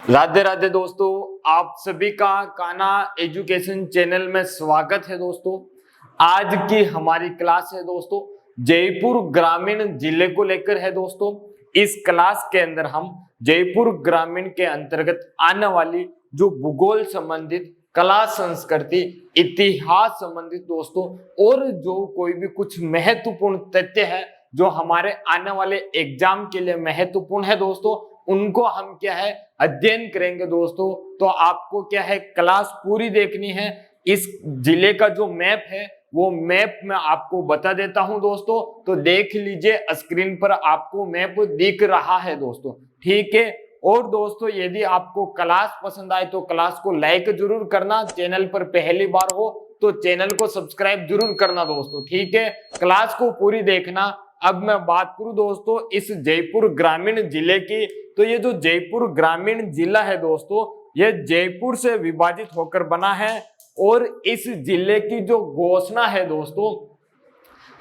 राधे राधे दोस्तों, आप सभी का कान्हा एजुकेशन चैनल में स्वागत है। दोस्तों आज की हमारी क्लास है दोस्तों जयपुर ग्रामीण जिले को लेकर है। दोस्तों इस क्लास के अंदर हम जयपुर ग्रामीण के अंतर्गत आने वाली जो भूगोल संबंधित, कला संस्कृति, इतिहास संबंधित दोस्तों और जो कोई भी कुछ महत्वपूर्ण तथ्य है जो हमारे आने वाले एग्जाम के लिए महत्वपूर्ण है दोस्तों, उनको हम क्या है अध्ययन करेंगे दोस्तों। तो आपको क्या है क्लास पूरी देखनी है। इस जिले का जो मैप है वो मैप मैं आपको बता देता हूं दोस्तों, तो देख लीजिए स्क्रीन पर आपको मैप दिख रहा है दोस्तों, ठीक है। और दोस्तों यदि आपको क्लास पसंद आए तो क्लास को लाइक जरूर करना, चैनल पर पहली बार हो तो चैनल को सब्सक्राइब जरूर करना दोस्तों, ठीक है। क्लास को पूरी देखना। अब मैं बात करूं दोस्तों इस जयपुर ग्रामीण जिले की, तो ये जो जयपुर ग्रामीण जिला है दोस्तों ये जयपुर से विभाजित होकर बना है। और इस जिले की जो घोषणा है दोस्तों,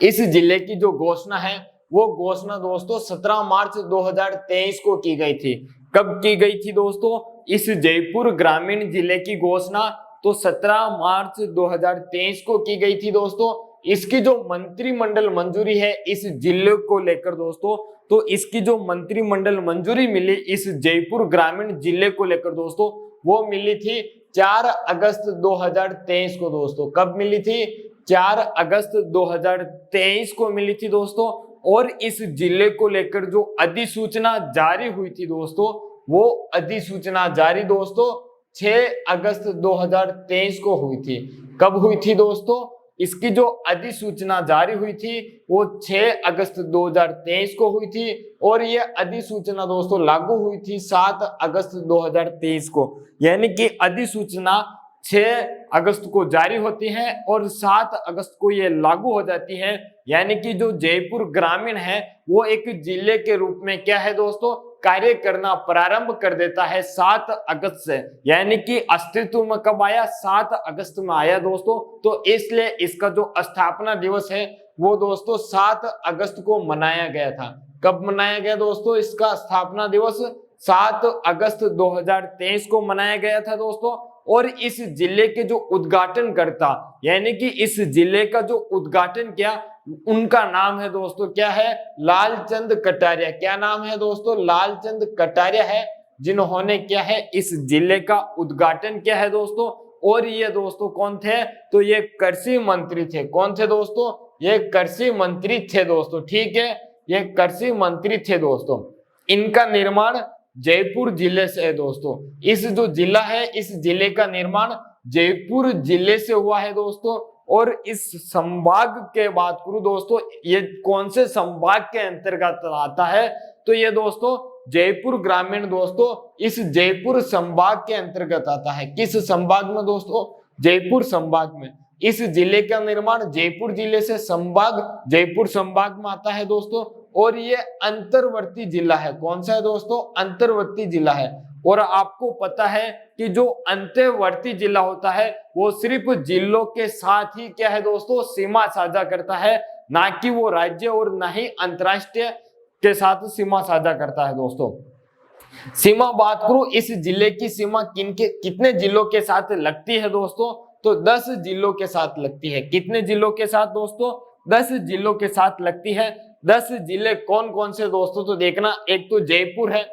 इस जिले की जो घोषणा है वो घोषणा दोस्तों 17 मार्च 2023 को की गई थी। कब की गई थी दोस्तों इस जयपुर ग्रामीण जिले की घोषणा? तो 17 मार्च 2023 को की गई थी दोस्तों। इसकी जो मंत्रिमंडल मंजूरी है इस जिले को लेकर दोस्तों, तो इसकी जो मंत्रिमंडल मंजूरी मिली इस जयपुर ग्रामीण जिले को लेकर दोस्तों वो मिली थी 4 अगस्त 2023 को दोस्तों। कब मिली थी? 4 अगस्त 2023 को मिली थी दोस्तों। और इस जिले को लेकर जो अधिसूचना जारी हुई थी दोस्तों, वो अधिसूचना जारी दोस्तों 6 अगस्त 2023 को हुई थी। कब हुई थी दोस्तों? इसकी जो अधिसूचना जारी हुई थी वो 6 अगस्त 2023 को हुई थी और ये अधिसूचना दोस्तों लागू हुई थी 7 अगस्त 2023 को। यानी कि अधिसूचना 6 अगस्त को जारी होती है और 7 अगस्त को ये लागू हो जाती है। यानी कि जो जयपुर ग्रामीण है वो एक जिले के रूप में क्या है दोस्तों कार्य करना प्रारंभ कर देता है 7 अगस्त से। यानी कि अस्तित्व में कब आया? 7 अगस्त में आया दोस्तों। तो इसलिए इसका जो स्थापना दिवस है वो दोस्तों 7 अगस्त को मनाया गया था। कब मनाया गया दोस्तों? इसका स्थापना दिवस 7 अगस्त 2023 को मनाया गया था दोस्तों। और इस जिले के जो उद्घाटनकर्ता यानी कि इस जिले का जो उद्घाटन किया उनका नाम है दोस्तों क्या है? लालचंद कटारिया। क्या नाम है दोस्तों? लालचंद कटारिया है, जिन्होंने क्या है इस जिले का उद्घाटन किया है दोस्तों। और ये दोस्तों कौन थे? तो ये कृषि मंत्री थे। कौन थे दोस्तों? ये कृषि मंत्री थे दोस्तों, ठीक है। ये कृषि मंत्री थे दोस्तों। इनका निर्माण जयपुर जिले से है दोस्तों। इस जो जिला है इस जिले का निर्माण जयपुर जिले से हुआ है दोस्तों। और इस संभाग के बात करूं दोस्तों, ये कौन से संभाग के अंतर्गत आता है? तो ये दोस्तों जयपुर ग्रामीण दोस्तों इस जयपुर संभाग के अंतर्गत आता है। किस संभाग में दोस्तों? जयपुर संभाग में। इस जिले का निर्माण जयपुर जिले से संभाग जयपुर संभाग में आता है दोस्तों। और ये अंतर्वर्ती जिला है। कौन सा है दोस्तों? अंतर्वर्ती जिला है। और आपको पता है कि जो अंतर्वर्ती जिला होता है वो सिर्फ जिलों के साथ ही क्या है दोस्तों सीमा साझा करता है, ना कि वो राज्य और ना ही अंतरराष्ट्रीय के साथ सीमा साझा करता है दोस्तों। सीमा बात करूं इस जिले की सीमा कितने जिलों के साथ लगती है दोस्तों? तो 10 जिलों के साथ लगती है। कितने जिलों के साथ दोस्तों? 10 जिलों के साथ लगती है। 10 जिले कौन कौन से दोस्तों? तो देखना, एक तो जयपुर है,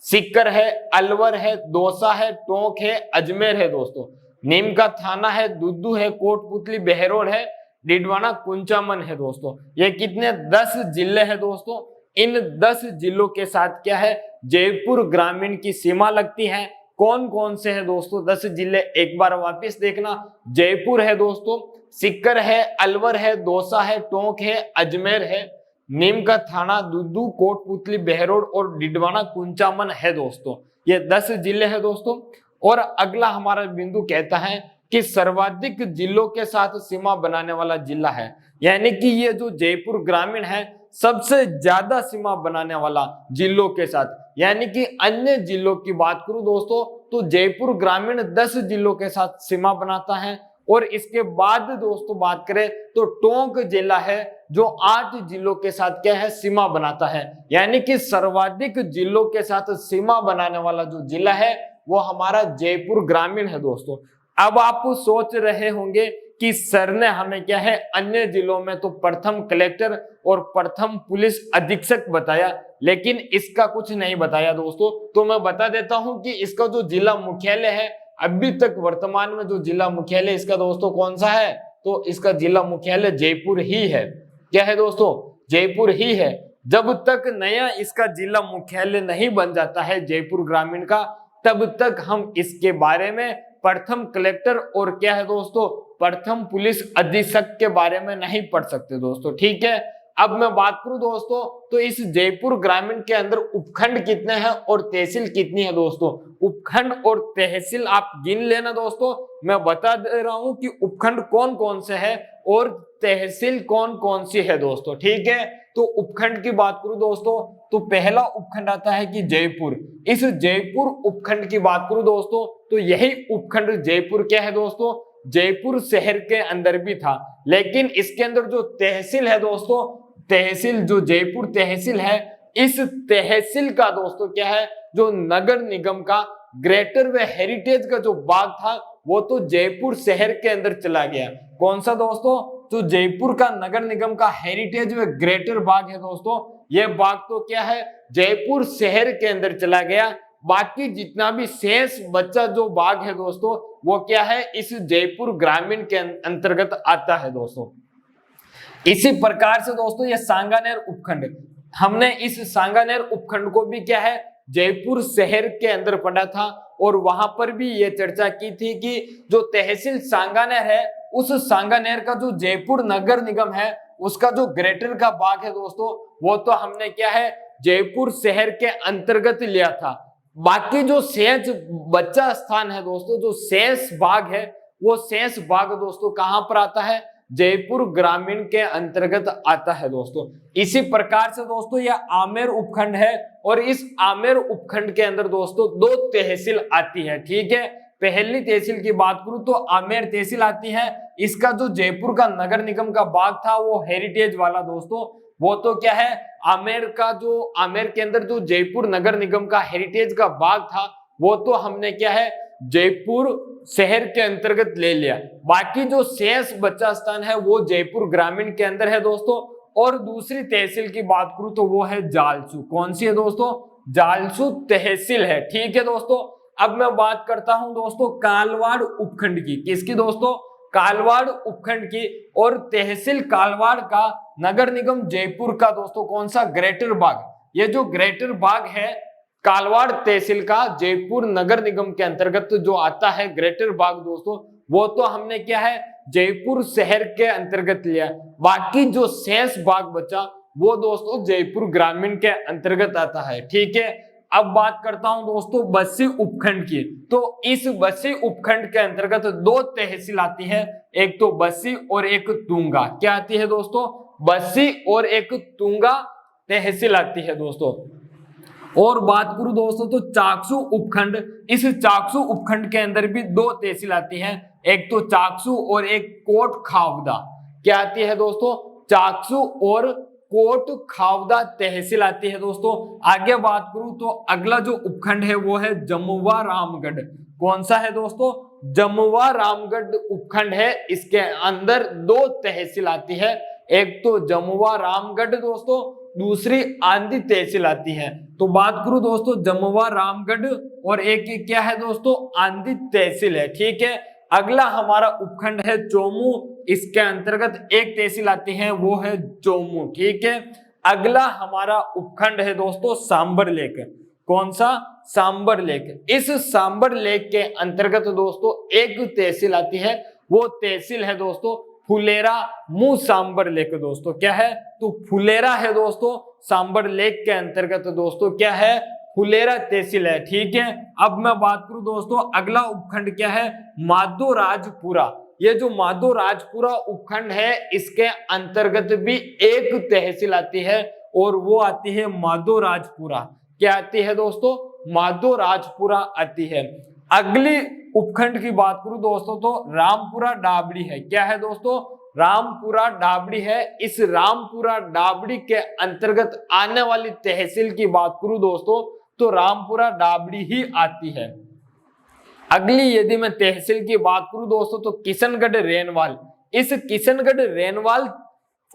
सीकर है, अलवर है, दौसा है, टोंक है, अजमेर है दोस्तों, नीम का थाना है, दुद्दू है, कोटपुतली, बहरोड है, डिडवाना, कुंचामन है दोस्तों। ये कितने? 10 जिले हैं दोस्तों। इन 10 जिलों के साथ क्या है जयपुर ग्रामीण की सीमा लगती है। कौन कौन से हैं दोस्तों 10 जिले? एक बार वापस देखना, जयपुर है दोस्तों, सीकर है, अलवर है, दौसा है, टोंक है, अजमेर है, नीम का थाना, दुद्दू, कोटपुतली, बहरोड और डिडवाना, कुंचामन है दोस्तों। ये 10 जिले हैं दोस्तों। और अगला हमारा बिंदु कहता है कि सर्वाधिक जिलों के साथ सीमा बनाने वाला जिला है। यानी कि ये जो जयपुर ग्रामीण है सबसे ज्यादा सीमा बनाने वाला जिलों के साथ। यानी कि अन्य जिलों की बात करूं दोस्तों तो जयपुर ग्रामीण 10 जिलों के साथ सीमा बनाता है। और इसके बाद दोस्तों बात करें तो टोंक जिला है जो 8 जिलों के साथ क्या है सीमा बनाता है। यानी कि सर्वाधिक जिलों के साथ सीमा बनाने वाला जो जिला है वो हमारा जयपुर ग्रामीण है दोस्तों। अब आप सोच रहे होंगे कि सर ने हमें क्या है अन्य जिलों में तो प्रथम कलेक्टर और प्रथम पुलिस अधीक्षक बताया, लेकिन इसका कुछ नहीं बताया दोस्तों। तो मैं बता देता हूं कि इसका जो जिला मुख्यालय है, अभी तक वर्तमान में जो जिला मुख्यालय इसका दोस्तों कौन सा है, तो इसका जिला मुख्यालय जयपुर ही है। क्या है दोस्तों, जयपुर ही है। जब तक नया इसका जिला मुख्यालय नहीं बन जाता है जयपुर ग्रामीण का, तब तक हम इसके बारे में प्रथम कलेक्टर और क्या है दोस्तों प्रथम पुलिस अधीक्षक के बारे में नहीं पढ़ सकते दोस्तों। ठीक है, अब मैं बात करूं दोस्तों तो इस जयपुर ग्रामीण के अंदर उपखंड कितने हैं और तहसील कितनी है दोस्तों। उपखंड और तहसील आप गिन लेना दोस्तों, मैं बता दे रहा हूं कि उपखंड कौन कौन से है और तहसील कौन कौन सी है दोस्तों। ठीक है, तो उपखंड की बात करूं दोस्तों तो पहला उपखंड आता है कि जयपुर। इस जयपुर उपखंड की बात करूं दोस्तों तो यही उपखंड जयपुर क्या है दोस्तों, जयपुर शहर के अंदर भी था। लेकिन इसके अंदर जो तहसील है दोस्तों, तहसील जो जयपुर तहसील है, इस तहसील का दोस्तों क्या है जो नगर निगम का ग्रेटर व हेरिटेज का जो बाग था वो तो जयपुर शहर के अंदर चला गया। कौन सा दोस्तों, जो जयपुर का नगर निगम का हेरिटेज व ग्रेटर बाग है दोस्तों, ये बाग तो क्या है जयपुर शहर के अंदर चला गया। बाकी जितना भी शेष बच्चा जो बाग है दोस्तों वो क्या है इस जयपुर ग्रामीण के अंतर्गत आता है दोस्तों। इसी प्रकार से दोस्तों ये सांगानेर उपखंड, हमने इस सांगानेर उपखंड को भी क्या है जयपुर शहर के अंदर पढ़ा था और वहां पर भी ये चर्चा की थी कि जो तहसील सांगानेर है उस सांगानेर का जो जयपुर नगर निगम है उसका जो ग्रेटर का बाग है दोस्तों वो तो हमने क्या है जयपुर शहर के अंतर्गत लिया था। बाकी जो शेष बच्चा स्थान है दोस्तों, जो शेष बाग है वो शेष बाग दोस्तों कहां पर आता है, जयपुर ग्रामीण के अंतर्गत आता है दोस्तों। इसी प्रकार से दोस्तों यह आमेर उपखंड है और इस आमेर उपखंड के अंदर दोस्तों दो तहसील आती है। ठीक है, पहली तहसील की बात करूं तो आमेर तहसील आती है। इसका जो जयपुर का नगर निगम का बाग था वो हेरिटेज वाला दोस्तों, वो तो क्या है आमेर का जो आमेर के अंदर जो जयपुर नगर निगम का हेरिटेज का बाग था वो तो हमने क्या है जयपुर शहर के अंतर्गत ले लिया। बाकी जो शेष बचा स्थान है वो जयपुर ग्रामीण के अंदर है दोस्तों। और दूसरी तहसील की बात करूं तो वो है जालसू। कौन सी है दोस्तों, जालसू तहसील है। ठीक है दोस्तों, अब मैं बात करता हूं दोस्तों कालवाड़ उपखंड की। किसकी दोस्तों, कालवाड़ उपखंड की। और तहसील कालवाड़ का नगर निगम जयपुर का दोस्तों कौन सा, ग्रेटर बाग। ये जो ग्रेटर बाग है कालवाड़ तहसील का जयपुर नगर निगम के अंतर्गत जो आता है ग्रेटर बाग दोस्तों, वो तो हमने क्या है जयपुर शहर के अंतर्गत लिया। बाकी जो शेष बाग बचा वो दोस्तों जयपुर ग्रामीण के अंतर्गत आता है। ठीक है, अब बात करता हूं दोस्तों बस्सी उपखंड की। तो इस बस्सी उपखंड के अंतर्गत दो तहसील आती है, एक तो बस्सी और एक तुंगा। क्या आती है दोस्तों, बस्सी और एक तुंगा तहसील आती है दोस्तों। और बात करूं दोस्तों तो चाकसू उपखंड, इस चाकसू उपखंड के अंदर भी दो तहसील आती हैं, एक तो चाकसू और एक कोट खावदा। क्या आती है दोस्तों, चाकसू और कोट खावदा तहसील आती है दोस्तों। आगे बात करूं तो अगला जो उपखंड है वो है जमुआ रामगढ़। कौन सा है दोस्तों, जमुआ रामगढ़ उपखंड है। इसके अंदर दो तहसील आती है, एक तो जमुआ रामगढ़ दोस्तों, दूसरी आंधी तहसील आती है। तो बात करूं दोस्तों जमुआ रामगढ़ और एक क्या है दोस्तों आंधी तहसील है। ठीक है, अगला हमारा उपखंड है चोमू। इसके अंतर्गत एक तहसील आती है वो है चोमू। ठीक है, अगला हमारा उपखंड है दोस्तों सांबर लेक। कौन सा, सांबर लेक। इस सांबर लेक के अंतर्गत दोस्तों एक तहसील आती है, वो तहसील है दोस्तों फुलेरा मुंह सांबर लेक दोस्तों। क्या है, तो फुलेरा है दोस्तों सांबर लेक के अंतर्गत दोस्तों क्या है, फुलेरा तहसील है। ठीक है, अब मैं बात करूं दोस्तों अगला उपखंड क्या है, माधोराजपुरा। ये जो माधोराजपुरा उपखंड है इसके अंतर्गत भी एक तहसील आती है और वो आती है माधोराजपुरा। क्या आती है दोस्तों, माधोराजपुरा आती है। अगली उपखंड की बात करूं दोस्तों तो रामपुरा डाबड़ी है। क्या है दोस्तों, रामपुरा डाबड़ी है। इस रामपुरा डाबड़ी के अंतर्गत आने वाली तहसील की बात करूं दोस्तों तो रामपुरा डाबड़ी ही आती है। अगली यदि मैं तहसील की बात करूं दोस्तों तो किशनगढ़ रेनवाल। इस किशनगढ़ रेनवाल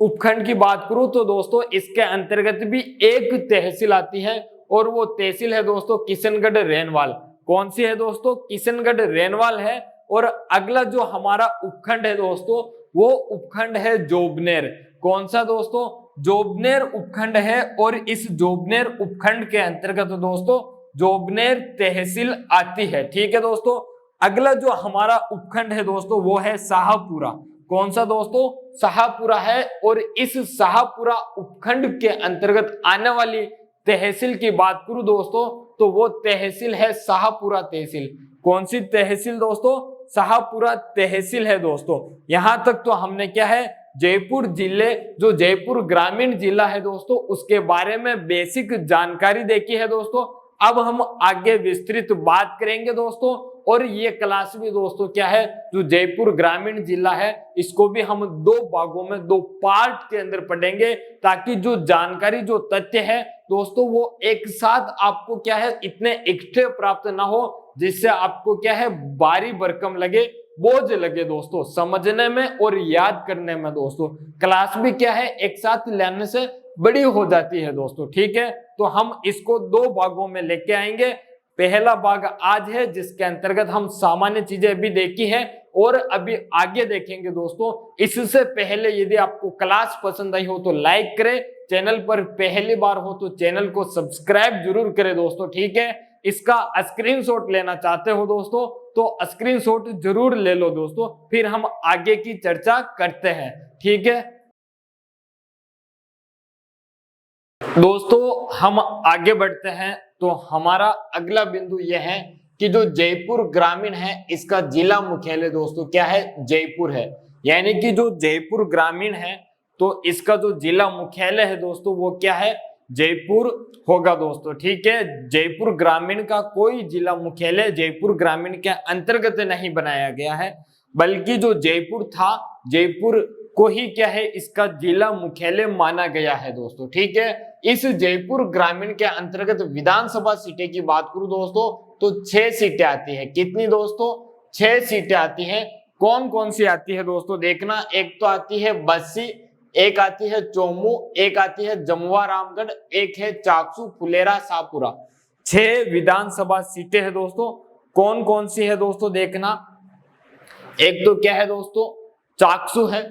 उपखंड की बात करूं तो दोस्तों इसके अंतर्गत भी एक तहसील आती है और वो तहसील है दोस्तों किशनगढ़ रेनवाल। कौन सी है दोस्तों? किशनगढ़ रेनवाल है। और अगला जो हमारा उपखंड है दोस्तों वो उपखंड है जोबनेर। कौन सा दोस्तों? जोबनेर उपखंड है। और इस जोबनेर उपखंड के अंतर्गत दोस्तों जोबनेर तहसील आती है। ठीक है दोस्तों। अगला जो हमारा उपखंड है दोस्तों वो है शाहपुरा। कौन सा दोस्तों? शाहपुरा है। और इस शाहपुरा उपखंड के अंतर्गत आने वाली तहसील की बात करूं दोस्तों तो वो तहसील है शाहपुरा तहसील। कौन सी तहसील दोस्तों? शाहपुरा तहसील है दोस्तों। यहां तक तो हमने क्या है जयपुर जिले, जो जयपुर ग्रामीण जिला है दोस्तों उसके बारे में बेसिक जानकारी देखी है दोस्तों। अब हम आगे विस्तृत बात करेंगे दोस्तों। और ये क्लास भी दोस्तों क्या है जो जयपुर ग्रामीण जिला है इसको भी हम दो भागों में, दो पार्ट के अंदर पढ़ेंगे, ताकि जो जानकारी, जो तथ्य है दोस्तों वो एक साथ आपको क्या है इतने इकट्ठे प्राप्त ना हो जिससे आपको क्या है भारी भरकम लगे, बोझ लगे दोस्तों समझने में और याद करने में। दोस्तों क्लास भी क्या है एक साथ लेने से बड़ी हो जाती है दोस्तों। ठीक है, तो हम इसको दो भागों में लेके आएंगे। पहला भाग आज है जिसके अंतर्गत हम सामान्य चीजें भी देखी है और अभी आगे देखेंगे दोस्तों। इससे पहले यदि आपको क्लास पसंद आई हो तो लाइक करें, चैनल पर पहली बार हो तो चैनल को सब्सक्राइब जरूर करें दोस्तों। ठीक है, इसका स्क्रीनशॉट लेना चाहते हो दोस्तों तो स्क्रीनशॉट जरूर ले लो दोस्तों, फिर हम आगे की चर्चा करते हैं। ठीक है दोस्तों, हम आगे बढ़ते हैं। तो हमारा अगला बिंदु यह है कि जो जयपुर ग्रामीण है इसका जिला मुख्यालय दोस्तों क्या है? जयपुर है। यानी कि जो जयपुर ग्रामीण है तो इसका जो जिला मुख्यालय है दोस्तों वो क्या है? जयपुर होगा दोस्तों। ठीक है, जयपुर ग्रामीण का कोई जिला मुख्यालय जयपुर ग्रामीण के अंतर्गत नहीं बनाया गया है, बल्कि जो जयपुर था जयपुर को ही क्या है इसका जिला मुख्यालय माना गया है दोस्तों। ठीक है, इस जयपुर ग्रामीण के अंतर्गत विधानसभा सीटें की बात करूं दोस्तों तो 6 सीटें आती है। कितनी दोस्तों? 6 सीटें आती है। कौन कौन सी आती है दोस्तों देखना, एक तो आती है बस्सी, एक आती है चोमू, एक आती है जमुआ रामगढ़, एक है चाकसू, फुलेरा, शाहपुरा। 6 विधानसभा सीटें है दोस्तों। कौन कौन सी है दोस्तों देखना, एक तो क्या है दोस्तों चाकसू है,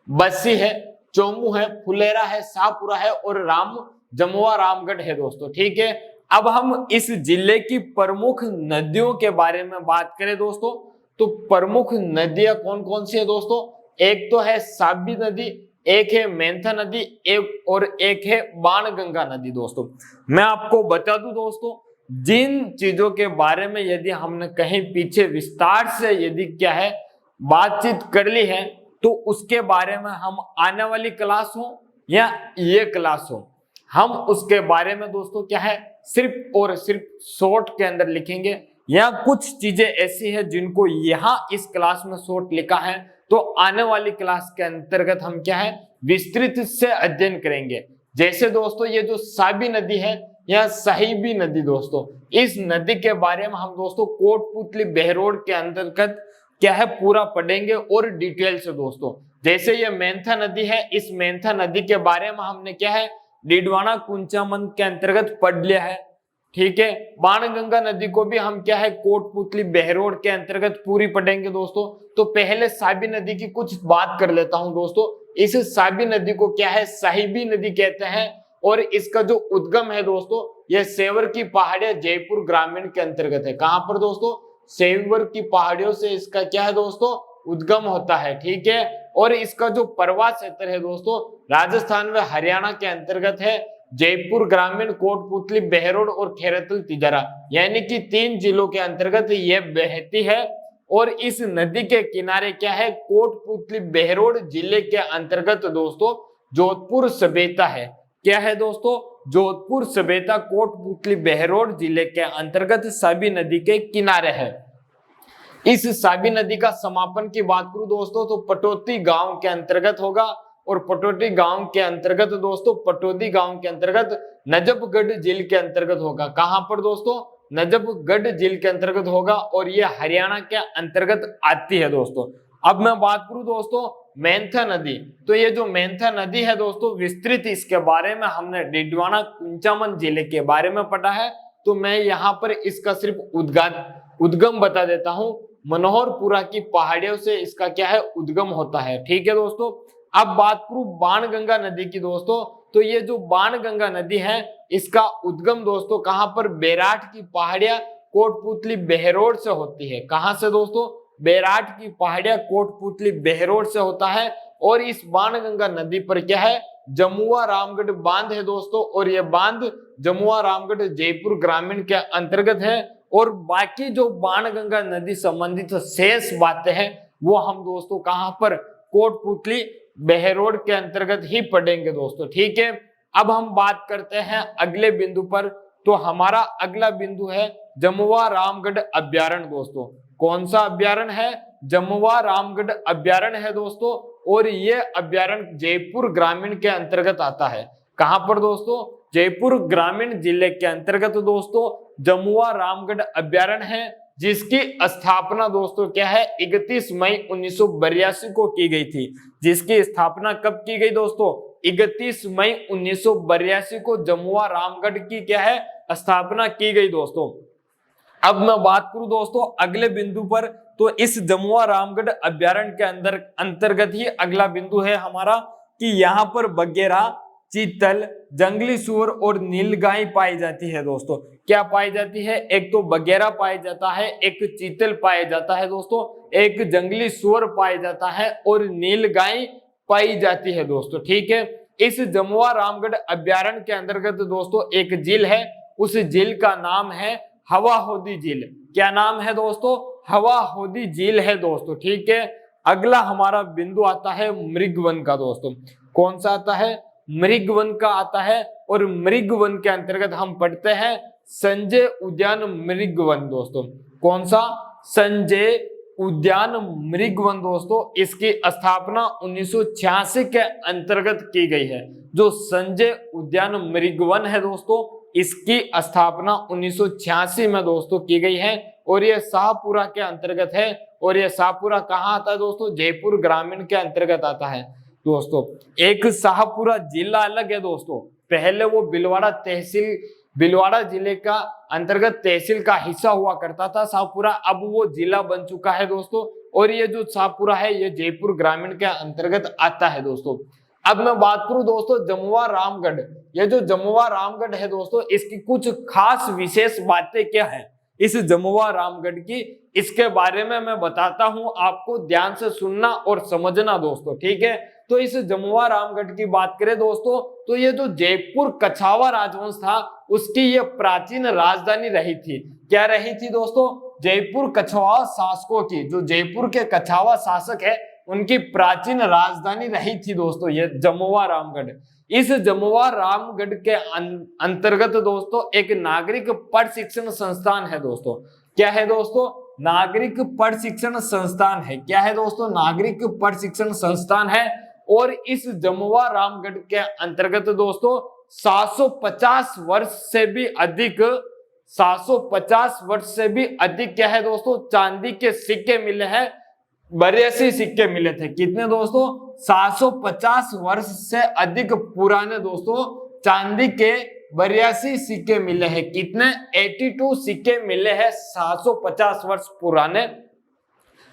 बस्सी है, चोमू है, फुलेरा है, शाहपुरा है और जमुआ रामगढ़ है दोस्तों। ठीक है, अब हम इस जिले की प्रमुख नदियों के बारे में बात करें दोस्तों तो प्रमुख नदियां कौन कौन सी है दोस्तों? एक तो है साबी नदी, एक है मेंथा नदी, एक है बाणगंगा नदी। दोस्तों मैं आपको बता दूं दोस्तों, जिन चीजों के बारे में यदि हमने कहीं पीछे विस्तार से यदि क्या है बातचीत कर ली है तो उसके बारे में हम आने वाली क्लास हो या ये क्लास हो हम उसके बारे में दोस्तों क्या है सिर्फ और सिर्फ शॉर्ट के अंदर लिखेंगे, या कुछ चीजें ऐसी है जिनको यहाँ इस क्लास में शॉर्ट लिखा है तो आने वाली क्लास के अंतर्गत हम क्या है विस्तृत से अध्ययन करेंगे। जैसे दोस्तों ये जो साबी नदी है या साहिबी नदी दोस्तों, इस नदी के बारे में हम दोस्तों कोटपुतली बहरोड के अंतर्गत क्या है पूरा पढ़ेंगे और डिटेल से दोस्तों। जैसे ये मेंथा नदी है, इस मेंथा नदी के बारे में हमने क्या है डीडवाना कुंचामंद के अंतर्गत पढ़ लिया है। ठीक है, बाणगंगा नदी को भी हम क्या है कोटपुतली बहरोड के अंतर्गत पूरी पढ़ेंगे दोस्तों। तो पहले साबी नदी की कुछ बात कर लेता हूं दोस्तों। इस साबी नदी को क्या है साहिबी नदी कहते हैं और इसका जो उद्गम है दोस्तों यह सेवर की पहाड़ियां जयपुर ग्रामीण के अंतर्गत है। कहां पर दोस्तों? सेवर की पहाड़ियों से इसका क्या है दोस्तों उद्गम होता है। ठीक है, और इसका जो प्रवास क्षेत्र है दोस्तों राजस्थान व हरियाणा के अंतर्गत है। जयपुर ग्रामीण, कोटपुतली बहरोड और खेरतल तिजारा, यानी कि 3 जिलों के अंतर्गत ये बहती है। और इस नदी के किनारे क्या है कोटपुतली बहरोड जिले के अंतर्गत दोस्तों जोधपुर सभ्यता है। क्या है दोस्तों? जोधपुर सभ्यता कोटपुतली बहरोड जिले के अंतर्गत साबी नदी के किनारे है। इस साबी नदी का समापन की बात करूं दोस्तों तो पटोती गांव के अंतर्गत होगा और पटोटी गांव के अंतर्गत दोस्तों पटोदी गांव के अंतर्गत नजफगढ़ जिले के अंतर्गत होगा। कहां पर दोस्तों? नजफगढ़ झील के अंतर्गत होगा और ये हरियाणा के अंतर्गत आती है दोस्तों। अब मैं बात करूं दोस्तों मेंथा नदी, तो ये जो मेंथा नदी है दोस्तों विस्तृत, इसके बारे में हमने डिडवाना कुंचामन जिले के बारे में पढ़ा है, तो मैं यहाँ पर इसका सिर्फ उद्गम बता देता हूँ। मनोहरपुरा की पहाड़ियों से इसका क्या है उद्गम होता है। ठीक है दोस्तों। अब बात करूं बाणगंगा नदी की दोस्तों, तो ये जो बाणगंगा नदी है इसका उद्गम दोस्तों कहां पर, बैराठ की पहाड़ियां कोटपुतली बहरोड से होती है। कहां से दोस्तों, बैराठ की पहाड़ियां कोटपुतली बहरोड से होता है। और इस बाणगंगा नदी पर क्या है, जमुआ रामगढ़ बांध है दोस्तों, और यह बांध जमुआ रामगढ़ जयपुर ग्रामीण के अंतर्गत है। और बाकी जो बाणगंगा नदी संबंधित शेष बातें हैं वो हम दोस्तों कहां पर, कोटपुतली बहरोड के अंतर्गत ही पढ़ेंगे दोस्तों। ठीक है। अब हम बात करते हैं अगले बिंदु पर, तो हमारा अगला बिंदु है जमुआ रामगढ़ अभ्यारण्य दोस्तों। कौन सा अभ्यारण्य है, जमुआ रामगढ़ अभ्यारण्य है दोस्तों, और ये अभ्यारण्य जयपुर ग्रामीण के अंतर्गत आता है। कहां पर दोस्तों, जयपुर ग्रामीण जिले के अंतर्गत दोस्तों जमुआ रामगढ़ अभ्यारण्य है, जिसकी स्थापना दोस्तों क्या है, 31 मई 1982 को की गई थी। जिसकी स्थापना कब की गई दोस्तों, 31 मई 1982 को जमुआ रामगढ़ की क्या है, स्थापना की गई दोस्तों। अब मैं बात करूं दोस्तों अगले बिंदु पर, तो इस जमुआ रामगढ़ अभ्यारण्य के अंतर्गत ही अगला बिंदु है हमारा कि यहाँ पर बगेरा, चीतल, जंगली सुअर और नीलगाय पाई जाती है दोस्तों। क्या पाई जाती है, एक तो बगेरा पाया जाता है, एक चीतल पाया जाता है दोस्तों, एक जंगली सुअर पाया जाता है और नीलगाय पाई जाती है दोस्तों। ठीक है। इस जमुआ रामगढ़ अभ्यारण्य के अंतर्गत दोस्तों एक झील है, उस झील का नाम है हवा हौदी झील। क्या नाम है दोस्तों, हवा हौदी झील है दोस्तों। ठीक है। अगला हमारा बिंदु आता है मृगवन का दोस्तों। कौन सा आता है, मृगवन का आता है। और मृगवन के अंतर्गत हम पढ़ते हैं संजय उद्यान मृगवन दोस्तों। कौन सा, संजय उद्यान मृगवन दोस्तों। इसकी स्थापना 1986 के अंतर्गत की गई है। जो संजय उद्यान मृगवन है दोस्तों, इसकी स्थापना 1986 में दोस्तों की गई है और यह शाहपुरा के अंतर्गत है। और यह शाहपुरा कहाँ आता है दोस्तों, जयपुर ग्रामीण के अंतर्गत आता है दोस्तों। एक शाहपुरा जिला अलग है दोस्तों, पहले वो भीलवाड़ा जिले का अंतर्गत तहसील का हिस्सा हुआ करता था शाहपुरा, अब वो जिला बन चुका है दोस्तों। और ये जो शाहपुरा है ये जयपुर ग्रामीण के अंतर्गत आता है दोस्तों। अब मैं बात करूं दोस्तों जमुआ रामगढ़, ये जो जमुआ रामगढ़ है दोस्तों, इसकी कुछ खास विशेष बातें क्या है इस जमुआ रामगढ़ की, इसके बारे में मैं बताता हूं, आपको ध्यान से सुनना और समझना दोस्तों। ठीक है। तो इस जमुआ रामगढ़ की बात करें दोस्तों, तो ये जो जयपुर कछावा राजवंश था उसकी ये प्राचीन राजधानी रही थी। क्या रही थी दोस्तों, जयपुर कछावा शासकों की, जो जयपुर के कछावा शासक है उनकी प्राचीन राजधानी रही थी दोस्तों ये जमुआ रामगढ़। इस जमुआ रामगढ़ के अंतर्गत दोस्तों एक नागरिक प्रशिक्षण संस्थान है दोस्तों। क्या है दोस्तों, नागरिक प्रशिक्षण संस्थान है। क्या है दोस्तों, नागरिक प्रशिक्षण संस्थान है। और इस जमुआ रामगढ़ के अंतर्गत दोस्तों 750 वर्ष से भी अधिक 750 वर्ष से भी अधिक क्या है दोस्तों, चांदी के सिक्के मिले हैं, 82 सिक्के मिले थे। कितने दोस्तों, 750 वर्ष से अधिक पुराने दोस्तों चांदी के 82 सिक्के मिले हैं। कितने, 82 सिक्के मिले हैं 750 वर्ष पुराने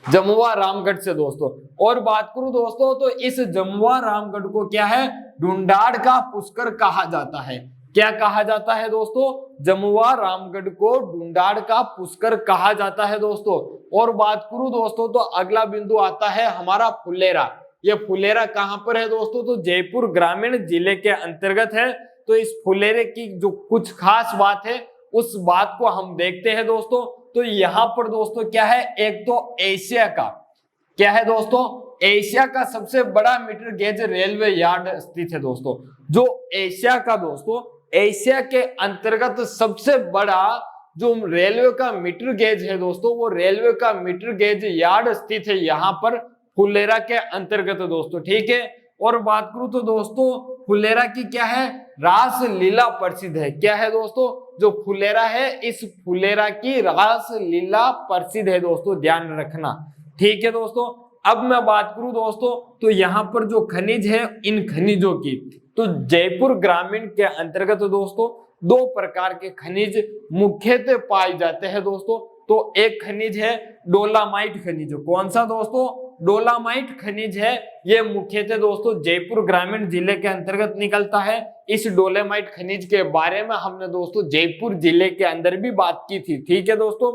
जमुआ रामगढ़ से दोस्तों। और बात करूं दोस्तों तो इस जमुआ रामगढ़ को क्या है, ढूंढाड़ का पुष्कर कहा जाता है। क्या कहा जाता है दोस्तों, जमुआ रामगढ़ को ढूंढाड़ का पुष्कर कहा जाता है दोस्तों। और बात करूं दोस्तों तो अगला बिंदु आता है हमारा फुलेरा। ये फुलेरा कहां पर है दोस्तों, तो जयपुर ग्रामीण जिले के अंतर्गत है। तो इस फुलेरे की जो कुछ खास बात है उस बात को हम देखते हैं दोस्तों। तो यहाँ पर दोस्तों क्या है, एक तो एशिया का, क्या है दोस्तों, एशिया का सबसे बड़ा मीटर गेज रेलवे यार्ड स्थित है दोस्तों। जो एशिया का दोस्तों, एशिया के अंतर्गत सबसे बड़ा जो रेलवे का मीटर गेज है दोस्तों, वो रेलवे का मीटर गेज यार्ड स्थित है यहाँ पर फुलेरा के अंतर्गत दोस्तों। ठीक है। और बात करूं तो दोस्तों फुलेरा की क्या है, रास लीला प्रसिद्ध है। क्या है दोस्तों, जो फुलेरा है इस फुलेरा की रास लीला प्रसिद्ध है दोस्तों, ध्यान रखना। ठीक है दोस्तों, अब मैं बात करूं दोस्तों तो यहाँ पर जो खनिज है, इन खनिजों की, तो जयपुर ग्रामीण के अंतर्गत दोस्तों दो प्रकार के खनिज मुख्यतः पाए जाते हैं दोस्तों। तो एक खनिज है डोलामाइट खनिज। कौन सा दोस्तों, डोलामाइट खनिज है, ये मुख्यतः दोस्तों जयपुर ग्रामीण जिले के अंतर्गत निकलता है। इस डोलामाइट खनिज के बारे में हमने दोस्तों जयपुर जिले के अंदर भी बात की थी। ठीक है दोस्तों,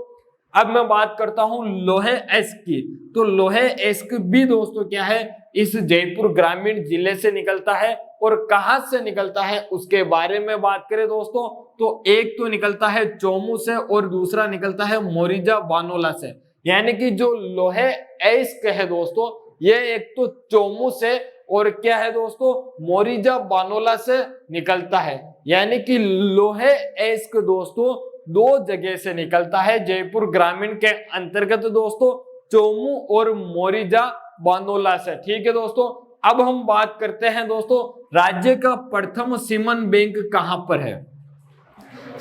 अब मैं बात करता हूं लोहे एस्क की। तो लोहे एस्क भी दोस्तों क्या है, इस जयपुर ग्रामीण जिले से निकलता है। और कहां से निकलता है उसके बारे में बात करें दोस्तों, तो एक तो निकलता है चोमू से और दूसरा निकलता है मोरिजा बानोला से। यानी कि जो लोहे एस्क है दोस्तों, ये एक तो चोमू से और क्या है दोस्तों, मोरिजा बानोला से निकलता है। यानी कि लोहे एस्क दोस्तों दो जगह से निकलता है जयपुर ग्रामीण के अंतर्गत दोस्तों, चोमू और मोरिजा बानोला से। ठीक है दोस्तों, अब हम बात करते हैं दोस्तों राज्य का प्रथम सीमन बैंक कहां पर है।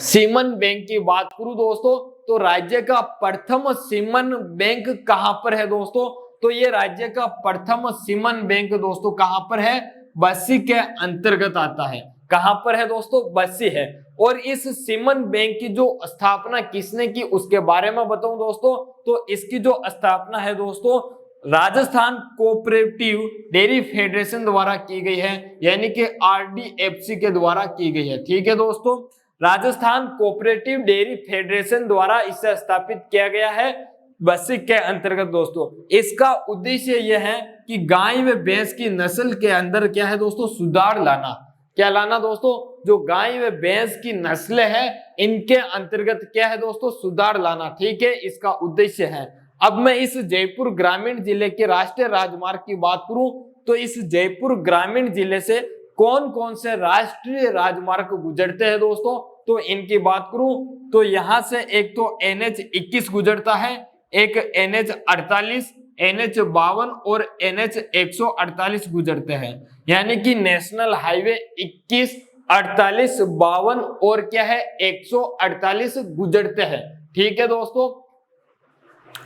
सीमन बैंक की बात करूं दोस्तों तो राज्य का प्रथम सीमन बैंक कहां पर है दोस्तों, तो ये राज्य का प्रथम सीमन बैंक दोस्तों कहां पर है, बस्सी के अंतर्गत आता है। कहां पर है दोस्तों, बस्सी है। और इस सीमन बैंक की जो स्थापना किसने की उसके बारे में बताऊं दोस्तों, तो इसकी जो स्थापना है दोस्तों राजस्थान कोऑपरेटिव डेयरी फेडरेशन द्वारा की गई है, यानी कि RDFC के द्वारा की गई है। ठीक है दोस्तों, राजस्थान कोऑपरेटिव डेयरी फेडरेशन द्वारा इसे स्थापित किया गया है बस्सी के अंतर्गत दोस्तों। इसका उद्देश्य यह है कि गाय व भैंस की नस्ल के अंदर क्या है दोस्तों, सुधार लाना। क्या लाना दोस्तों, जो गाय व भैंस की नस्लें है इनके अंतर्गत क्या है दोस्तों, सुधार लाना। ठीक है, इसका उद्देश्य है। अब मैं इस जयपुर ग्रामीण जिले के राष्ट्रीय राजमार्ग की बात करूं तो इस जयपुर ग्रामीण जिले से कौन कौन से राष्ट्रीय राजमार्ग गुजरते हैं दोस्तों, तो इनकी बात करूं तो यहां से एक तो NH21 गुजरता है, एक NH48, NH52 और NH148 गुजरते हैं। यानी कि नेशनल हाईवे 21, 48, 52 और क्या है 148 गुजरते हैं। ठीक है दोस्तों,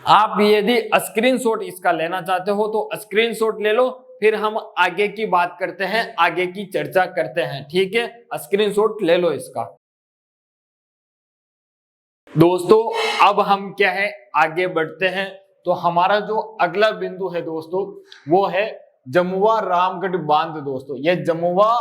आप यदि स्क्रीनशॉट इसका लेना चाहते हो तो स्क्रीनशॉट ले लो, फिर हम आगे की बात करते हैं, आगे की चर्चा करते हैं। ठीक है, स्क्रीनशॉट ले लो इसका। दोस्तों अब हम क्या है आगे बढ़ते हैं, तो हमारा जो अगला बिंदु है दोस्तों वो है जमुआ रामगढ़ बांध। दोस्तों ये जमुआ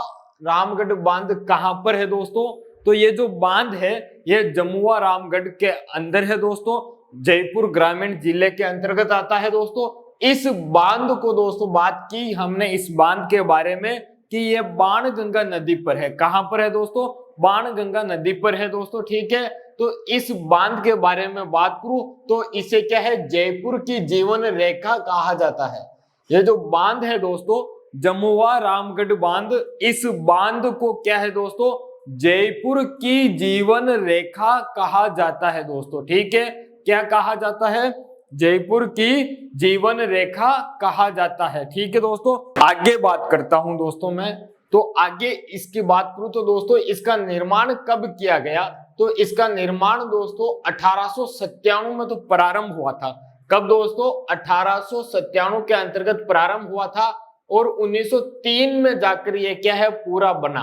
रामगढ़ बांध कहां पर है दोस्तों, तो ये जो बांध है ये जमुआ रामगढ़ के अंदर है दोस्तों, जयपुर ग्रामीण जिले के अंतर्गत आता है दोस्तों। इस बांध को दोस्तों बात की हमने इस बांध के बारे में कि ये बाणगंगा नदी पर है। कहां पर है दोस्तों, बाणगंगा नदी पर है दोस्तों। ठीक है, तो इस बांध के बारे में बात करूं तो इसे क्या है, जयपुर की जीवन रेखा कहा जाता है। ये जो बांध है दोस्तों जमुआ रामगढ़ बांध, इस बांध को क्या है दोस्तों, जयपुर की जीवन रेखा कहा जाता है दोस्तों। ठीक है, क्या कहा जाता है, जयपुर की जीवन रेखा कहा जाता है। ठीक है दोस्तों, आगे बात करता हूं दोस्तों मैं, तो आगे इसकी बात करूं तो दोस्तों इसका निर्माण कब किया गया, तो इसका निर्माण दोस्तों 1897 में तो प्रारंभ हुआ था। कब दोस्तों, 1897 के अंतर्गत प्रारंभ हुआ था और 1903 में जाकर ये क्या है पूरा बना।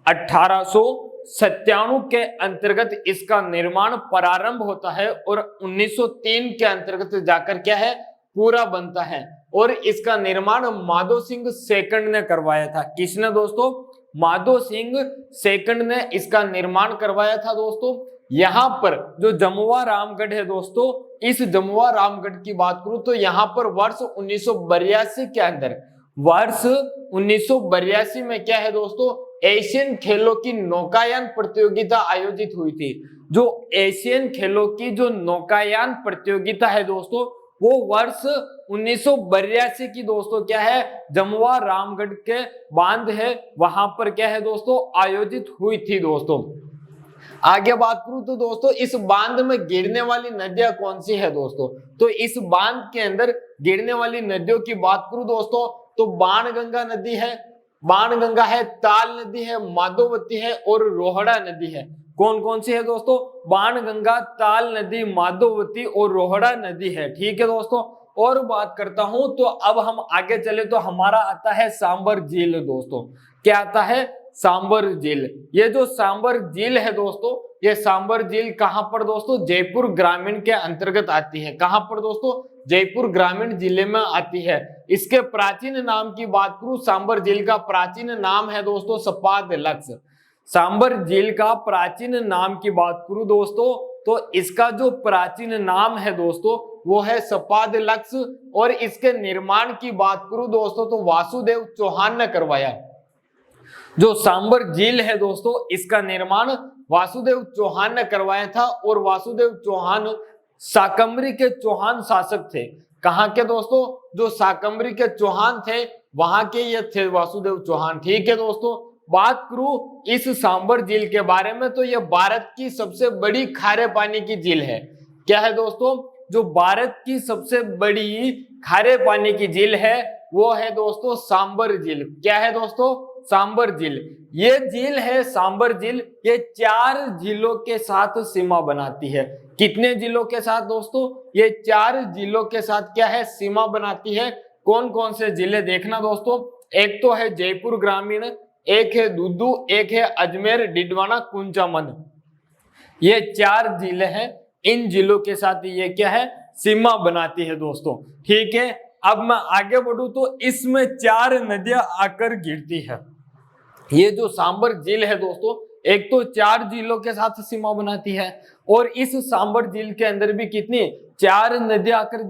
1897 के अंतर्गत इसका निर्माण प्रारंभ होता है और 1903 के अंतर्गत जाकर क्या है पूरा बनता है। और इसका निर्माण माधो सिंह सेकंड ने करवाया था। किसने दोस्तों, माधो सिंह सेकंड ने इसका निर्माण करवाया था दोस्तों। यहाँ पर जो जमुआ रामगढ़ है दोस्तों, इस जमुआ रामगढ़ की बात करूं तो यहाँ पर वर्ष 1982 के अंदर, वर्ष 1982 में क्या है दोस्तों, एशियन खेलों की नौकायान प्रतियोगिता आयोजित हुई थी। जो एशियन खेलों की जो नौकायान प्रतियोगिता है दोस्तों वो वर्ष 1982 की दोस्तों क्या है, जमुआ रामगढ़ के बांध है वहां पर क्या है दोस्तों आयोजित हुई थी दोस्तों। आगे बात करूं तो दोस्तों इस बांध में गिरने वाली नदियां कौन सी है दोस्तों, तो इस बांध के अंदर गिरने वाली नदियों की बात करूं दोस्तों तो बाणगंगा नदी है, बाणगंगा है, ताल नदी है, माधोवती है और रोहड़ा नदी है। कौन कौन सी है दोस्तों? बाणगंगा, ताल नदी, माधोवती और रोहड़ा नदी है। ठीक है दोस्तों। और बात करता हूं तो अब हम आगे चले तो हमारा आता है सांबर झील दोस्तों। क्या आता है? सांबर झील। ये जो सांबर झील है दोस्तों, ये सांबर झील कहां पर दोस्तों? जयपुर ग्रामीण के अंतर्गत आती है। कहां पर दोस्तों? जयपुर ग्रामीण जिले में आती है। इसके प्राचीन नाम की बात करूं, सांबर झील का प्राचीन नाम है दोस्तों सपाद लक्ष्य। सांबर झील का प्राचीन नाम की बात करूं दोस्तों, तो इसका जो प्राचीन नाम है दोस्तों वो है सपाद लक्ष्य। और इसके निर्माण की बात करूं दोस्तों तो वासुदेव चौहान ने करवाया। जो सांबर झील है दोस्तों, इसका निर्माण वासुदेव चौहान ने करवाया था। और वासुदेव चौहान शाकंभरी के चौहान शासक थे। कहां के दोस्तों? जो शाकंभरी के चौहान थे वहां के ये थे वासुदेव चौहान। ठीक है दोस्तों। बात करूं इस सांबर झील के बारे में तो यह भारत की सबसे बड़ी खारे पानी की झील है। क्या है दोस्तों? जो भारत की सबसे बड़ी खारे पानी की झील है वो है दोस्तों सांबर झील। क्या है दोस्तों? सांबर झील। ये झील है सांबर झील, ये 4 झीलों के साथ सीमा बनाती है। कितने झीलों के साथ दोस्तों? ये 4 झीलों के साथ क्या है? सीमा बनाती है। कौन कौन से जिले देखना दोस्तों? एक तो है जयपुर ग्रामीण, एक है दुदू, एक है अजमेर, डिडवाना, कुंचामन। ये 4 जिले हैं। इन जिलों के साथ ये क्या है? सीमा बनाती है दोस्तों। ठीक है। अब मैं आगे बढ़ूं तो इसमें 4 नदियां आकर गिरती है। ये जो सांबर झील है दोस्तों, एक तो 4 जिलों के साथ सीमा बनाती है और इस सांबर झील के अंदर भी कितनी 4 नदियां आकर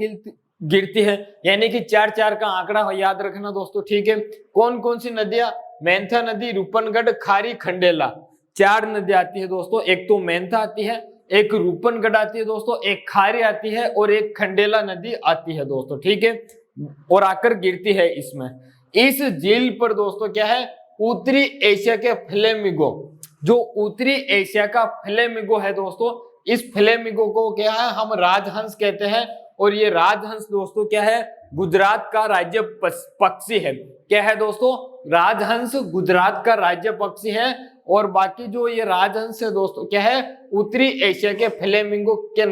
गिरती है। यानी कि 4-4 का आंकड़ा याद रखना दोस्तों। ठीक है। कौन कौन सी नदियां? मेंथा नदी, रूपनगढ़, खारी, खंडेला। 4 नदियां आती है दोस्तों। एक तो मेंथा आती है, एक रूपनगढ़ आती है दोस्तों, एक खारी आती है और एक खंडेला नदी आती है दोस्तों। ठीक है। और आकर गिरती है इसमें। इस झील पर दोस्तों क्या है? उत्तरी एशिया के फ्लेमिंगो, जो उत्तरी एशिया का फ्लेमिंगो है दोस्तों, इस फ्लेमिंगो को क्या है? हम राजहंस कहते हैं। और ये राजहंस दोस्तों क्या है? गुजरात का राज्य पक्षी है। क्या है दोस्तों? राजहंस गुजरात का राज्य पक्षी है। और बाकी जो ये राजहंस है दोस्तों क्या है? उत्तरी एशिया के फ्लेमिंगो के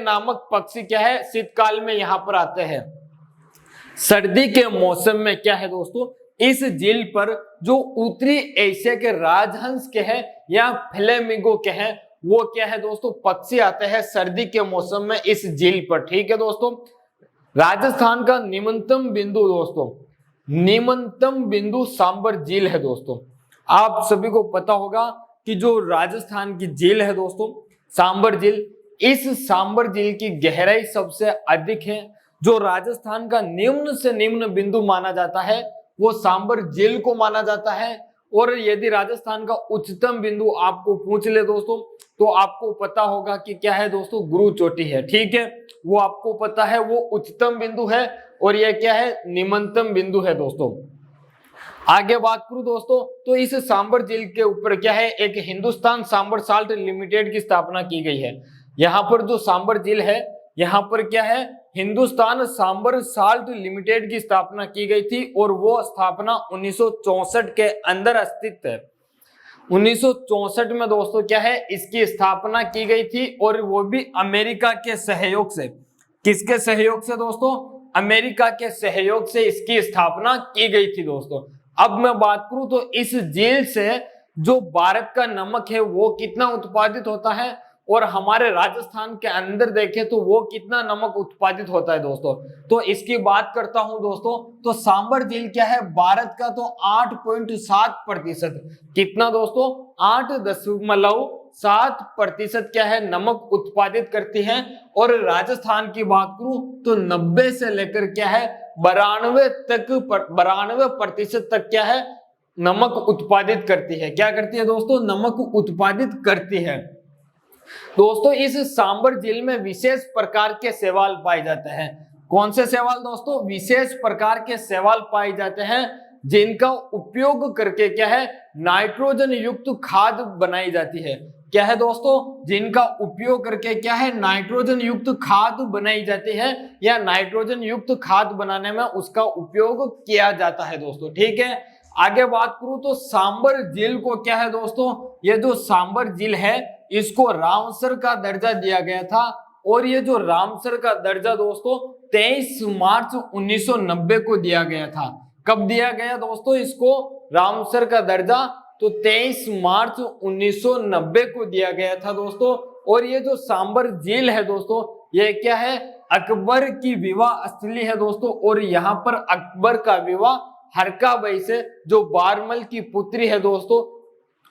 नामक पक्षी क्या है? शीतकाल में यहाँ पर आते हैं। सर्दी के मौसम में क्या है दोस्तों? इस झील पर जो उत्तरी एशिया के राजहंस के हैं या फ्लेमिंगो के हैं वो क्या है दोस्तों? पक्षी आते हैं सर्दी के मौसम में इस झील पर। ठीक है दोस्तों। राजस्थान का निम्नतम बिंदु दोस्तों, निम्नतम बिंदु सांबर झील है दोस्तों। आप सभी को पता होगा कि जो राजस्थान की झील है दोस्तों सांबर झील, इस सांबर झील की गहराई सबसे अधिक है। जो राजस्थान का निम्न से निम्न बिंदु माना जाता है वो सांबर झील को माना जाता है। और यदि राजस्थान का उच्चतम बिंदु आपको पूछ ले दोस्तों तो आपको पता होगा कि क्या है दोस्तों? गुरु चोटी है। ठीक है। वो आपको पता है वो उच्चतम बिंदु है और यह क्या है? निम्नतम बिंदु है दोस्तों। आगे बात करूं दोस्तों तो इस सांबर झील के ऊपर क्या है? एक हिंदुस्तान सांबर साल्ट लिमिटेड की स्थापना की गई है। यहाँ पर जो सांबर झील है यहाँ पर क्या है? हिंदुस्तान सांबर साल्ट लिमिटेड की स्थापना की गई थी और वो स्थापना 1964 के अंदर अस्तित्व है। 1964 में दोस्तों क्या है? इसकी स्थापना की गई थी और वो भी अमेरिका के सहयोग से। किसके सहयोग से दोस्तों? अमेरिका के सहयोग से इसकी स्थापना की गई थी दोस्तों। अब मैं बात करूं तो इस झील से जो भारत का नमक है वो कितना उत्पादित होता है और हमारे राजस्थान के अंदर देखें तो वो कितना नमक उत्पादित होता है दोस्तों, तो इसकी बात करता हूं दोस्तों। तो सांबर झील क्या है? भारत का तो 8.7%, कितना दोस्तों? 8.7% क्या है? नमक उत्पादित करती है। और राजस्थान की बात करूं तो 90 से लेकर क्या है? 92% तक क्या है? नमक उत्पादित करती है। क्या करती है दोस्तों? नमक उत्पादित करती है। दोस्तों इस सांबर झील में विशेष प्रकार के शैवाल पाए जाते हैं। कौन से शैवाल दोस्तों? विशेष प्रकार के शैवाल पाए जाते हैं जिनका उपयोग करके क्या है? नाइट्रोजन युक्त खाद बनाई जाती है। क्या है दोस्तों? जिनका उपयोग करके क्या है? नाइट्रोजन युक्त खाद बनाई जाती है या नाइट्रोजन युक्त खाद बनाने में उसका उपयोग किया जाता है दोस्तों। ठीक है। आगे बात करूं तो सांबर झील को क्या है दोस्तों, ये जो सांबर झील है इसको रामसर का दर्जा दिया गया था। और ये जो रामसर का दर्जा दोस्तों 23 मार्च 1990 को दिया गया था। कब दिया गया दोस्तों इसको रामसर का दर्जा, तो 23 मार्च 1990 को दिया गया था दोस्तों। और ये जो सांबर झील है दोस्तों ये क्या है, अकबर की विवाह स्थली है दोस्तों। और यहाँ पर अकबर का विवाह हरकाबाई से, जो बारमल की पुत्री है दोस्तों,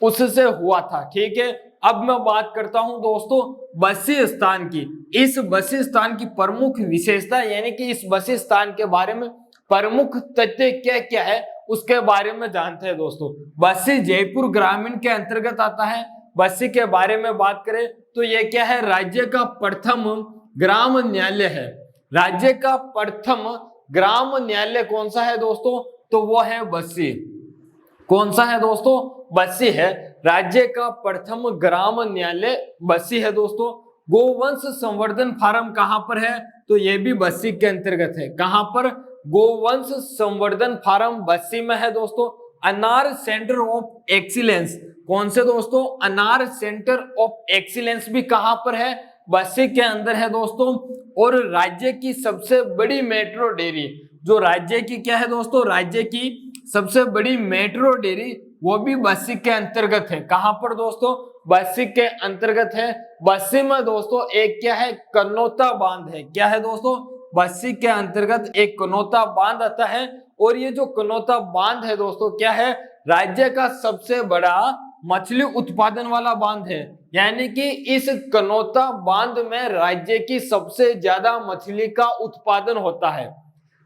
उससे हुआ था। ठीक है, अब मैं बात करता हूं दोस्तों बसी स्थान की। इस बसी स्थान की प्रमुख विशेषता यानी कि इस बसी स्थान के बारे में प्रमुख तथ्य क्या क्या है उसके बारे में जानते हैं दोस्तों। बसी जयपुर ग्रामीण के अंतर्गत आता है। बसी के बारे में बात करें तो यह क्या है, राज्य का प्रथम ग्राम न्यायालय है। राज्य का प्रथम ग्राम न्यायालय कौन सा है दोस्तों, तो वो है बसी। कौन सा है दोस्तों, बसी है। राज्य का प्रथम ग्राम न्यायालय बसी है दोस्तों। गोवंश संवर्धन फार्म कहां पर है, तो ये भी बसी के अंतर्गत है। कहां पर, गोवंश संवर्धन फार्म बसी में है दोस्तों। अनार सेंटर ऑफ एक्सीलेंस, कौन से दोस्तों, अनार सेंटर ऑफ एक्सीलेंस भी कहां पर है, बसी के अंदर है दोस्तों। और राज्य की सबसे बड़ी मेट्रो डेयरी, जो राज्य की क्या है दोस्तों, राज्य की सबसे बड़ी मेट्रो डेयरी वो भी बसी के अंतर्गत है। कहां पर दोस्तों, बसी के अंतर्गत है। बसी में दोस्तों एक क्या है, कनौता बांध है। क्या है दोस्तों, बसी के अंतर्गत एक कनौता बांध आता है। और ये जो कनौता बांध है दोस्तों क्या है, राज्य का सबसे बड़ा मछली उत्पादन वाला बांध है। यानी कि इस कनौता बांध में राज्य की सबसे ज्यादा मछली का उत्पादन होता है।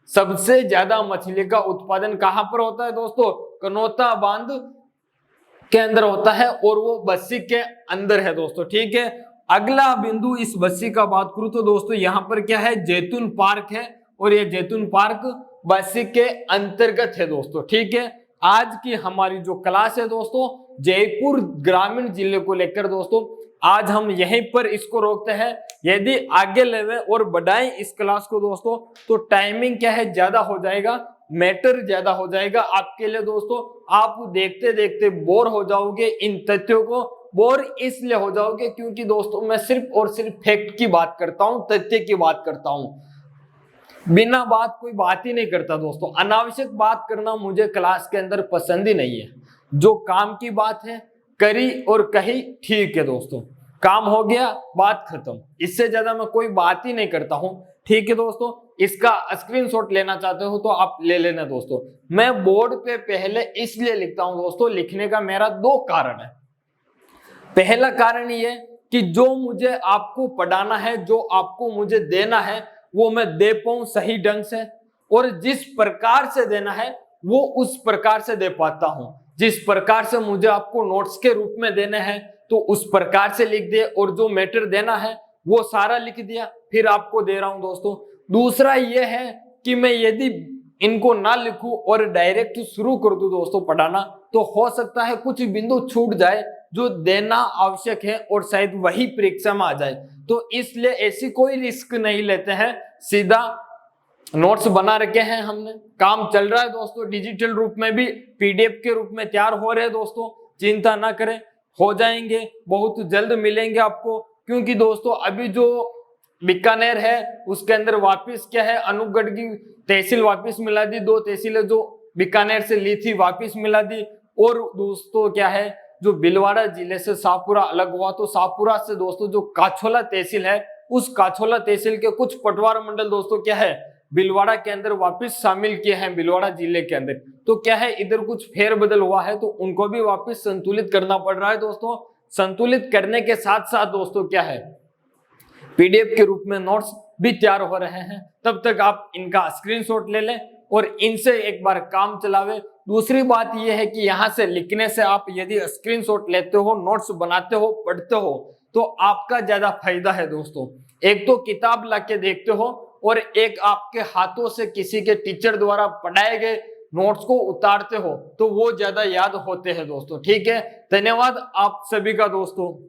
सबसे ज्यादा मछली का उत्पादन कहां पर होता है दोस्तों, कनौता बांध के अंदर होता है। और वो बसी के अंदर है दोस्तों। ठीक है, अगला बिंदु इस बसी का बात करूं तो दोस्तों यहाँ पर क्या है, जैतून पार्क है। और ये जैतून पार्क बसी के अंतर्गत है दोस्तों। ठीक है, आज की हमारी जो क्लास है दोस्तों जयपुर ग्रामीण जिले को लेकर दोस्तों, आज हम यहीं पर इसको रोकते हैं। यदि आगे लेवे और बढ़ाएं इस क्लास को दोस्तों तो टाइमिंग क्या है, ज्यादा हो जाएगा, मैटर ज्यादा हो जाएगा आपके लिए दोस्तों। आप देखते देखते बोर हो जाओगे, इन तथ्यों को बोर इसलिए हो जाओगे क्योंकि दोस्तों मैं सिर्फ और सिर्फ फैक्ट की बात करता हूं, तथ्य की बात करता हूं, बिना बात कोई बात ही नहीं करता दोस्तों। अनावश्यक बात करना मुझे क्लास के अंदर पसंद ही नहीं है। जो काम की बात है करी और कही, ठीक है दोस्तों, काम हो गया, बात खत्म। इससे ज्यादा मैं कोई बात ही नहीं करता हूं। ठीक है दोस्तों, इसका स्क्रीनशॉट लेना चाहते हो तो आप ले लेना दोस्तों। मैं बोर्ड पे पहले इसलिए लिखता हूं दोस्तों, लिखने का मेरा दो कारण है। पहला कारण ये कि जो मुझे आपको पढ़ाना है, जो आपको मुझे देना है वो मैं दे पाऊं सही ढंग से, और जिस प्रकार से देना है वो उस प्रकार से दे पाता हूं। जिस प्रकार से मुझे आपको नोट्स के रूप में देने हैं तो उस प्रकार से लिख दे, और जो मैटर देना है वो सारा लिख दिया, फिर आपको दे रहा हूं दोस्तों। दूसरा ये है कि मैं यदि इनको ना लिखूं और डायरेक्ट शुरू कर दूं दोस्तों पढ़ाना, तो हो सकता है कुछ बिंदु छूट जाए जो देना आवश्यक है और शायद वही परीक्षा में आ जाए। तो इसलिए ऐसी कोई रिस्क नहीं लेते हैं, सीधा नोट्स बना रखे हैं हमने, काम चल रहा है दोस्तों, डिजिटल रूप में भी पीडीएफ के रूप में तैयार हो रहे हैं दोस्तों। चिंता ना करें, हो जाएंगे, बहुत जल्द मिलेंगे आपको। क्योंकि दोस्तों अभी जो बीकानेर है उसके अंदर वापिस क्या है, अनूपगढ़ की तहसील वापिस मिला दी, 2 तहसीलें जो बीकानेर से ली थी वापिस मिला दी। और दोस्तों क्या है, जो भीलवाड़ा जिले से शाहपुरा अलग हुआ, तो शाहपुरा से दोस्तों जो काछोला तहसील है, उस काछोला तहसील के कुछ पटवार मंडल दोस्तों क्या है, भीलवाड़ा के अंदर वापस शामिल किए हैं, भीलवाड़ा जिले के अंदर। तो क्या है, इधर कुछ फेरबदल हुआ है तो उनको भी वापस संतुलित करना पड़ रहा है दोस्तों। संतुलित करने के साथ साथ दोस्तों क्या है, पीडीएफ के रूप में नोट्स भी तैयार हो रहे हैं। तब तक आप इनका स्क्रीनशॉट ले लें और इनसे एक बार काम चलावे। दूसरी बात यह है कि यहाँ से लिखने से आप यदि स्क्रीनशॉट लेते हो, नोट्स बनाते हो, पढ़ते हो, तो आपका ज्यादा फायदा है दोस्तों। एक तो किताब लाके देखते हो और एक आपके हाथों से किसी के टीचर द्वारा पढ़ाए गए नोट्स को उतारते हो, तो वो ज्यादा याद होते हैं दोस्तों। ठीक है, धन्यवाद आप सभी का दोस्तों।